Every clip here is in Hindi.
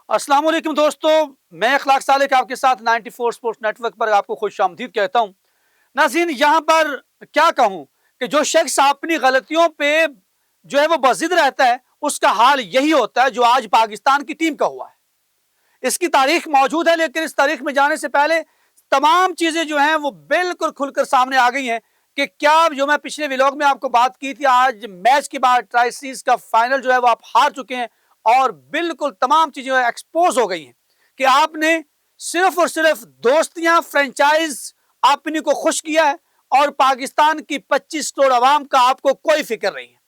अस्सलाम वालेकुम दोस्तों, मैं अखलाक सालिक आपके साथ 94 स्पोर्ट्स नेटवर्क पर आपको खुशामदीद कहता हूं। नाज़रीन, यहाँ पर क्या कहूं कि जो शख्स अपनी गलतियों पे जो है वो बज़िद रहता है, उसका हाल यही होता है जो आज पाकिस्तान की टीम का हुआ है। इसकी तारीख मौजूद है, लेकिन इस तारीख में जाने से पहले तमाम चीजें जो हैं वो बिल्कुल खुलकर सामने आ गई हैं कि क्या जो मैं पिछले व्लॉग में आपको बात की थी, आज मैच के बाद ट्राई सीरीज का फाइनल जो है वो आप हार चुके हैं और बिल्कुल तमाम चीजें एक्सपोज हो गई हैं कि आपने सिर्फ और सिर्फ दोस्तियां फ्रेंचाइज अपनी को खुश किया है और पाकिस्तान की 25 करोड़ आवाम का आपको कोई फिक्र नहीं है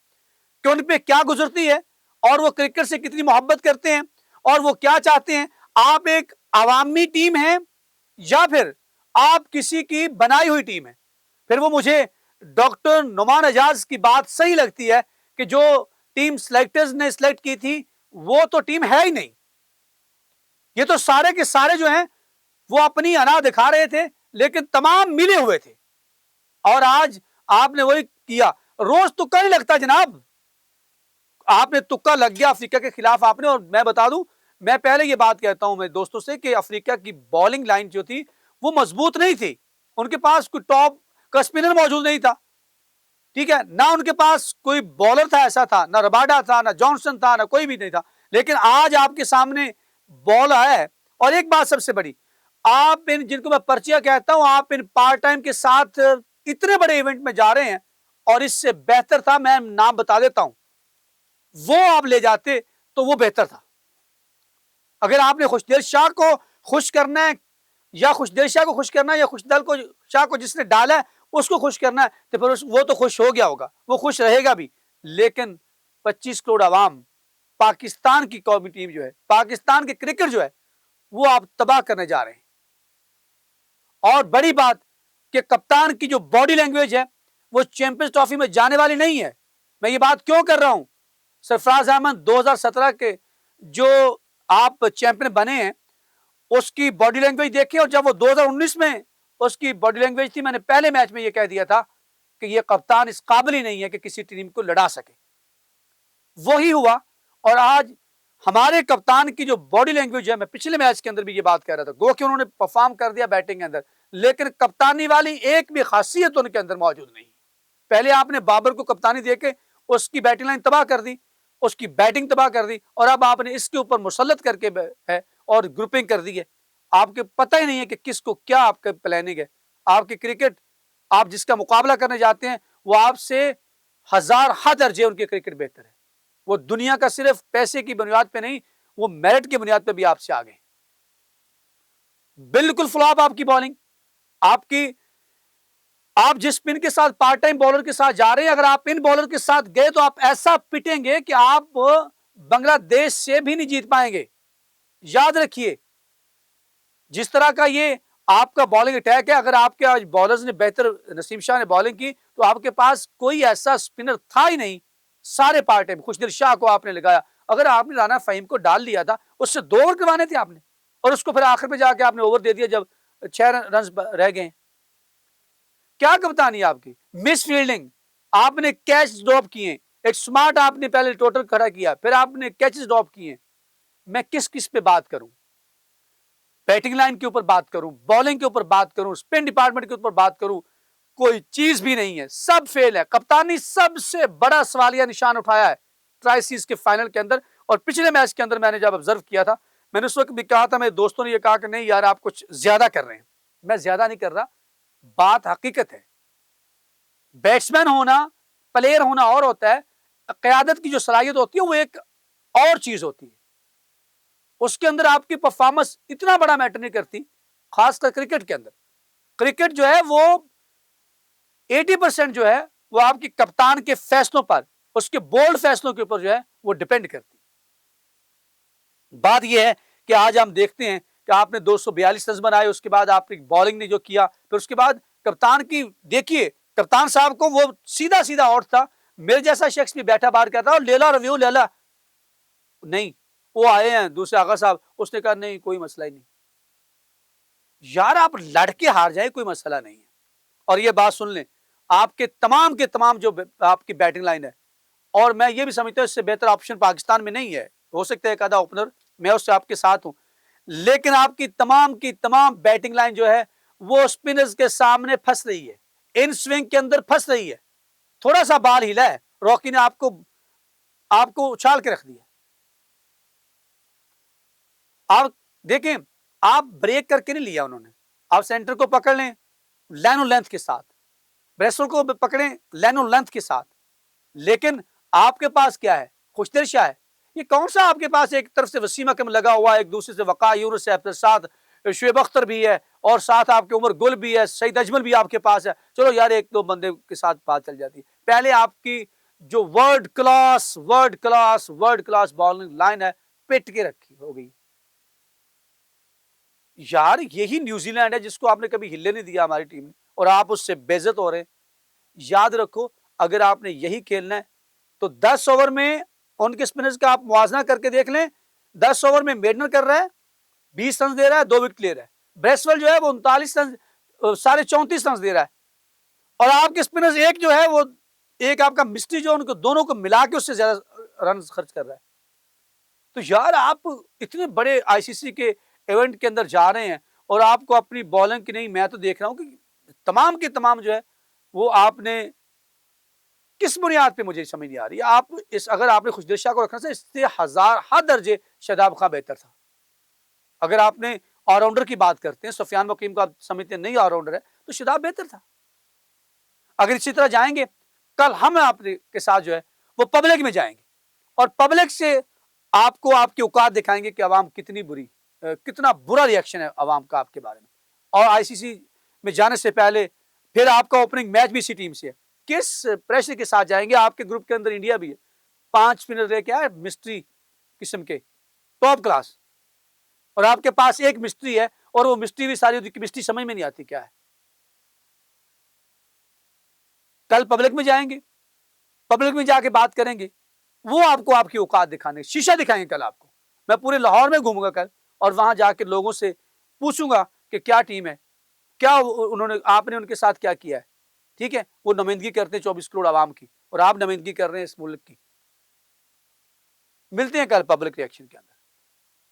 कि उन पे क्या गुजरती है और वो क्रिकेट से कितनी मोहब्बत करते हैं और वो क्या चाहते हैं। आप एक अवामी टीम है या फिर आप किसी की बनाई हुई टीम है। फिर वो मुझे डॉक्टर नुमान एजाज की बात सही लगती है कि जो टीम सिलेक्टर्स ने सिलेक्ट की थी वो तो टीम है ही नहीं। ये तो सारे के सारे जो हैं वो अपनी अना दिखा रहे थे, लेकिन तमाम मिले हुए थे और आज आपने वही किया। रोज तुक्का नहीं लगता जनाब, आपने तुक्का लग गया अफ्रीका के खिलाफ आपने। और मैं बता दूं, मैं पहले ये बात कहता हूं मेरे दोस्तों से कि अफ्रीका की बॉलिंग लाइन जो थी वो मजबूत नहीं थी। उनके पास कोई टॉप का स्पिनर मौजूद नहीं था, ठीक है ना, उनके पास कोई बॉलर था ऐसा था ना, रबाडा था ना, जॉनसन था ना, कोई भी नहीं था। लेकिन आज आपके सामने बॉल है। और एक बात सबसे बड़ी, आप इन जिनको मैं पर्चियां कहता हूं, आप इन पार्ट टाइम के साथ इतने बड़े इवेंट में जा रहे हैं और इससे बेहतर था, मैं नाम बता देता हूं, वो आप ले जाते तो वो बेहतर था। अगर आपने खुशदिल शाह को खुश करना है या खुशदिल शाह को खुश करना है या खुशदिल को शाह को जिसने डाला है उसको खुश करना है, तो फिर वो तो खुश हो गया होगा, वो खुश रहेगा भी। लेकिन 25 करोड़ आवाम, पाकिस्तान की कौमी टीम जो है, पाकिस्तान के क्रिकेट जो है, वो आप तबाह करने जा रहे हैं। और बड़ी बात कि कप्तान की जो बॉडी लैंग्वेज है वो चैंपियंस ट्रॉफी में जाने वाली नहीं है। मैं ये बात क्यों कर रहा हूं, सरफराज अहमद 2017 के जो आप चैंपियन बने हैं उसकी बॉडी लैंग्वेज देखें, और जब वो 2019 में उसकी बॉडी लैंग्वेज थी, मैंने पहले मैच में ये कह दिया था कि ये कप्तान इस काबिल ही नहीं है कि किसी टीम को लड़ा सके। वही हुआ। और आज हमारे कप्तान की जो बॉडी लैंग्वेज है, मैं पिछले मैच के अंदर भी ये बात कह रहा था, गो कि उन्होंने परफॉर्म कर दिया बैटिंग के अंदर, लेकिन कप्तानी वाली एक भी खासियत उनके अंदर मौजूद नहीं। पहले आपने बाबर को कप्तानी देके उसकी बैटिंग लाइन तबाह कर दी, उसकी बैटिंग तबाह कर दी, और अब आपने इसके ऊपर मुसल्लत करके है और ग्रुपिंग कर दी है। आपके पता ही नहीं है कि किसको क्या आपका प्लानिंग है। आपके क्रिकेट, आप जिसका मुकाबला करने जाते हैं वो आपसे हजार दर्जे उनके क्रिकेट बेहतर है। वो दुनिया का सिर्फ पैसे की बुनियाद पे नहीं, वो मेरिट की बुनियाद पे भी आपसे आगे। बिल्कुल फ्लॉप आपकी बॉलिंग, आपकी आप जिस पिन के साथ पार्ट टाइम बॉलर के साथ जा रहे हैं, अगर आप इन बॉलर के साथ गए तो आप ऐसा पिटेंगे कि आप बांग्लादेश से भी नहीं जीत पाएंगे। याद रखिए, जिस तरह का ये आपका बॉलिंग अटैक है, अगर आपके आज बॉलर्स ने बेहतर, नसीम शाह ने बॉलिंग की, तो आपके पास कोई ऐसा स्पिनर था ही नहीं सारे पार्ट टाइम। खुशदिल शाह को आपने लगाया, अगर आपने राना फहीम को डाल लिया था, उससे 2 ओवर करवाने थे आपने, और उसको फिर आखिर में जाके आपने ओवर दे दिया जब 6 रन रह गए। क्या कप्तानी आपकी, मिस फील्डिंग, आपने कैच ड्रॉप किए, एक स्मार्ट आपने पहले टोटल खड़ा किया, फिर आपने कैचेस ड्रॉप किए। मैं किस किस पे बात करूं, बैटिंग लाइन के ऊपर बात करूं, बॉलिंग के ऊपर बात करूं, स्पिन डिपार्टमेंट के ऊपर बात करूं, कोई चीज भी नहीं है, सब फेल है। कप्तानी सबसे बड़ा सवालिया निशान उठाया है ट्राई सीरीज के फाइनल के अंदर। और पिछले मैच के अंदर मैंने जब ऑब्जर्व किया था, मैंने उस वक्त भी कहा था, मेरे दोस्तों ने यह कहा कि नहीं यार आप कुछ ज्यादा कर रहे हैं। मैं ज्यादा नहीं कर रहा, बात हकीकत है। बैट्समैन होना, प्लेयर होना और होता है, क़यादत की जो सलाहियत होती है वो एक और चीज होती है। उसके अंदर आपकी परफॉर्मेंस इतना बड़ा मैटर नहीं करती, खासकर क्रिकेट के अंदर। क्रिकेट जो है वो 80% जो है वो आपकी कप्तान के फैसलों पर, उसके बोल्ड फैसलों के ऊपर जो है वो डिपेंड करती। बात यह है कि आज हम देखते हैं कि आपने 242 रन बनाए, उसके बाद आपकी बॉलिंग ने जो किया, फिर उसके बाद कप्तान की देखिए, कप्तान साहब को वो सीधा सीधा आउट था। मेरे जैसा शख्स भी बैठा बाहर कहता है लेला रिव्यू लेला, नहीं, वो आए हैं दूसरे आगा साहब, उसने कहा नहीं कोई मसला ही नहीं। यार आप लड़के हार जाए कोई मसला नहीं है। और ये बात सुन लें, आपके तमाम के तमाम जो आपकी बैटिंग लाइन है, और मैं ये भी समझता हूं इससे बेहतर ऑप्शन पाकिस्तान में नहीं है। हो सकता है एक आधा ओपनर मैं उससे आपके साथ हूं, लेकिन आपकी तमाम की तमाम बैटिंग लाइन जो है वो स्पिनर्स के सामने फंस रही है, इन स्विंग के अंदर फंस रही है। थोड़ा सा बाल हिला है, रॉकी ने आपको आपको उछाल के रख दिया। आप देखें, आप ब्रेक करके नहीं लिया उन्होंने, आप सेंटर को पकड़ लें लाइन और लेंथ के साथ, ब्रेस्टल को पकड़ें लाइन और लेंथ के साथ, लेकिन आपके पास क्या है, खुशदिल शाह है। ये कौन सा आपके पास एक तरफ से वसीम अकरम लगा हुआ है, एक दूसरे से वक़ार यूनुस है, फिर साथ शुएब अख्तर भी है और साथ आपके उमर गुल भी है, सईद अजमल भी आपके पास है। चलो यार एक दो बंदे के साथ बात चल जाती है। पहले आपकी जो वर्ल्ड क्लास बॉलिंग लाइन है पिट के रखी हो गई। यार यही न्यूजीलैंड है जिसको आपने कभी हिलने नहीं दिया हमारी टीम ने, और आप उससे बेइज्जत हो रहे हैं। याद रखो, अगर आपने यही खेलना है तो 10 ओवर में उनके स्पिनर्स का आप मुआवजा करके देख लें। 10 ओवर में मेडनर कर रहा है, 20 रन दे रहा है, 2 विकेट ले रहा है। ब्रेसवेल जो है वो 39 रन, 34.5 रन दे रहा है, और आपके स्पिनर्स एक जो है वो एक आपका मिस्ट्री जो उनको दोनों को मिला के उससे ज्यादा रन खर्च कर रहा है। तो यार आप इतने बड़े आईसीसी के इवेंट के अंदर जा रहे हैं और आपको अपनी बॉलिंग की नहीं, मैं तो देख रहा हूं कि तमाम के तमाम जो है वो आपने किस बुनियाद पे मुझे समझ नहीं आ रही। आप इस अगर आपने खुशदिल शाह को रखना था, इससे हर दर्जे शादाब खां बेहतर था। अगर आपने ऑलराउंडर की बात करते हैं, सुफियान वकीम को आप समझते हैं नहीं ऑलराउंडर है, तो शादाब बेहतर था। अगर इसी तरह जाएंगे, कल हम आपके के साथ जो है वो पब्लिक में जाएंगे और पब्लिक से आपको आपकी औकात दिखाएंगे कि अवाम कितनी कितना बुरा रिएक्शन है अवाम का आपके बारे में। और आईसीसी में जाने से पहले फिर आपका ओपनिंग मैच भी इसी टीम से है। किस प्रेशर के साथ जाएंगे? आपके ग्रुप के अंदर इंडिया भी है, 5 स्पिनर रह क्या है मिस्ट्री किस्म के टॉप क्लास, और आपके पास एक मिस्ट्री है और वो मिस्ट्री भी सारी मिस्ट्री समझ में नहीं आती क्या है। कल पब्लिक में जाएंगे, पब्लिक में जाके बात करेंगे, वो आपको आपकी औकात दिखाने शीशा दिखाएंगे। कल आपको मैं पूरे लाहौर में घूमूंगा कल, और वहां जाके लोगों से पूछूंगा कि क्या टीम है, क्या उन्होंने आपने उनके साथ क्या किया है। ठीक है, वो नुमाइंदगी करते हैं 24 करोड़ आवाम की और आप नुमाइंदगी कर रहे हैं इस मुल्क की। मिलते हैं कल पब्लिक रिएक्शन के अंदर।